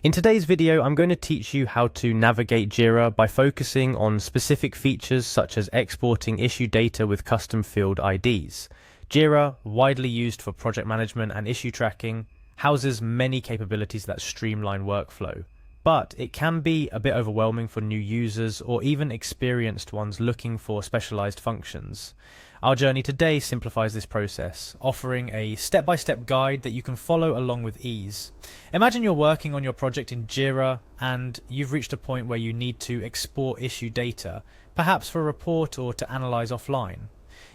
In today's video, I'm going to teach you how to navigate Jira by focusing on specific features such as exporting issue data with custom field IDs. Jira, widely used for project management and issue tracking, houses many capabilities that streamline workflow. But it can be a bit overwhelming for new users or even experienced ones looking for specialized functions. Our journey today simplifies this process, offering a step-by-step guide that you can follow along with ease. Imagine you're working on your project in Jira and you've reached a point where you need to export issue data, perhaps for a report or to analyze offline.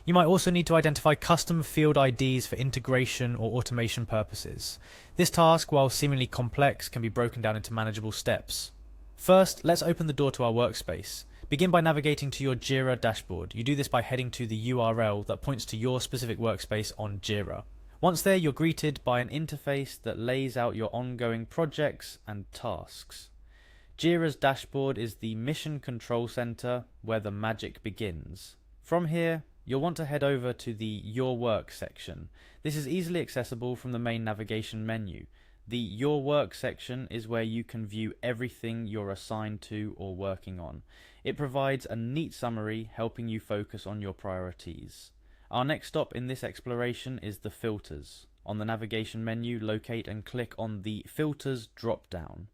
You might also need to identify custom field IDs for integration or automation purposes. This task, while seemingly complex, can be broken down into manageable steps. First, let's open the door to our workspace. Begin by navigating to your Jira dashboard. You do this by heading to the URL that points to your specific workspace on Jira. Once there, you're greeted by an interface that lays out your ongoing projects and tasks. Jira's dashboard is the mission control center where the magic begins. From here, you'll want to head over to the Your Work section. This is easily accessible from the main navigation menu. The Your Work section is where you can view everything you're assigned to or working on. It provides a neat summary, helping you focus on your priorities. Our next stop in this exploration is the Filters. On the navigation menu, locate and click on the Filters drop-down.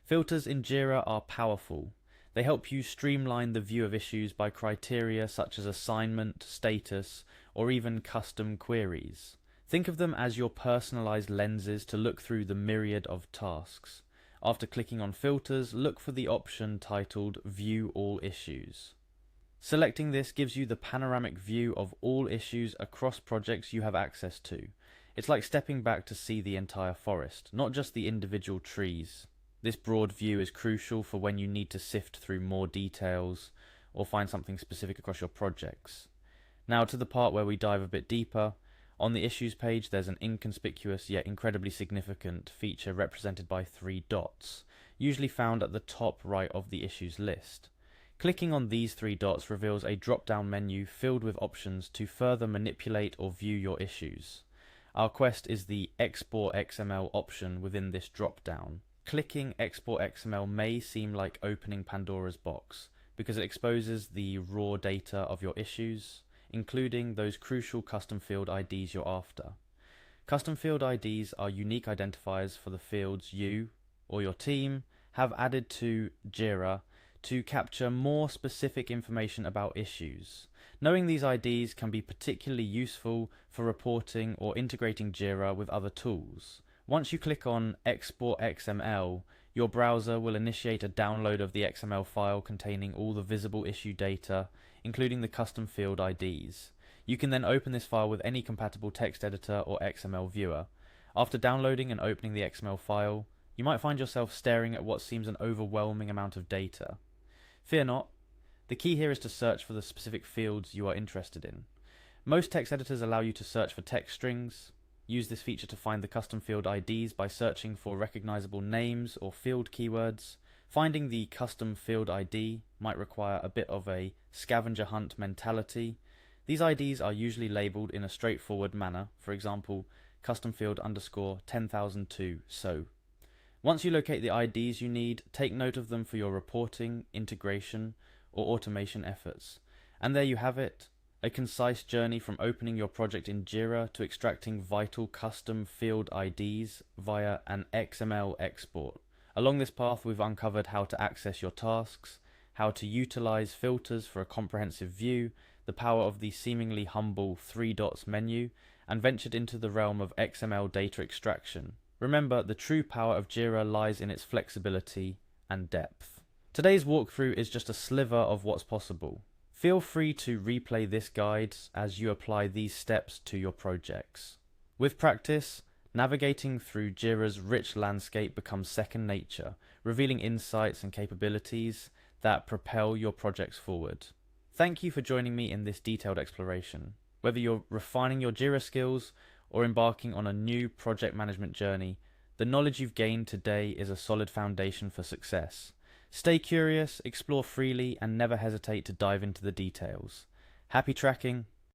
Filters in Jira are powerful. They help you streamline the view of issues by criteria such as assignment, status, or even custom queries. Think of them as your personalized lenses to look through the myriad of tasks. After clicking on Filters, look for the option titled View All Issues. Selecting this gives you the panoramic view of all issues across projects you have access to. It's like stepping back to see the entire forest, not just the individual trees. This broad view is crucial for when you need to sift through more details or find something specific across your projects. Now to the part where we dive a bit deeper. On the Issues page, there's an inconspicuous yet incredibly significant feature represented by 3 dots, usually found at the top right of the Issues list. Clicking on these 3 dots reveals a drop-down menu filled with options to further manipulate or view your issues. Our quest is the Export XML option within this drop-down. Clicking Export XML may seem like opening Pandora's box, because it exposes the raw data of your issues, including those crucial custom field IDs you're after. Custom field IDs are unique identifiers for the fields you, or your team, have added to Jira to capture more specific information about issues. Knowing these IDs can be particularly useful for reporting or integrating Jira with other tools. Once you click on Export XML, your browser will initiate a download of the XML file containing all the visible issue data, including the custom field IDs. You can then open this file with any compatible text editor or XML viewer. After downloading and opening the XML file, you might find yourself staring at what seems an overwhelming amount of data. Fear not, the key here is to search for the specific fields you are interested in. Most text editors allow you to search for text strings. Use this feature to find the custom field IDs by searching for recognizable names or field keywords. Finding the custom field ID might require a bit of a scavenger hunt mentality. These IDs are usually labeled in a straightforward manner, for example, custom field underscore 10,002 so. Once you locate the IDs you need, take note of them for your reporting, integration, or automation efforts. And there you have it. A concise journey from opening your project in Jira to extracting vital custom field IDs via an XML export. Along this path, we've uncovered how to access your tasks, how to utilize filters for a comprehensive view, the power of the seemingly humble 3 dots menu, and ventured into the realm of XML data extraction. Remember, the true power of Jira lies in its flexibility and depth. Today's walkthrough is just a sliver of what's possible. Feel free to replay this guide as you apply these steps to your projects. With practice, navigating through Jira's rich landscape becomes second nature, revealing insights and capabilities that propel your projects forward. Thank you for joining me in this detailed exploration. Whether you're refining your Jira skills or embarking on a new project management journey, the knowledge you've gained today is a solid foundation for success. Stay curious, explore freely, and never hesitate to dive into the details. Happy tracking!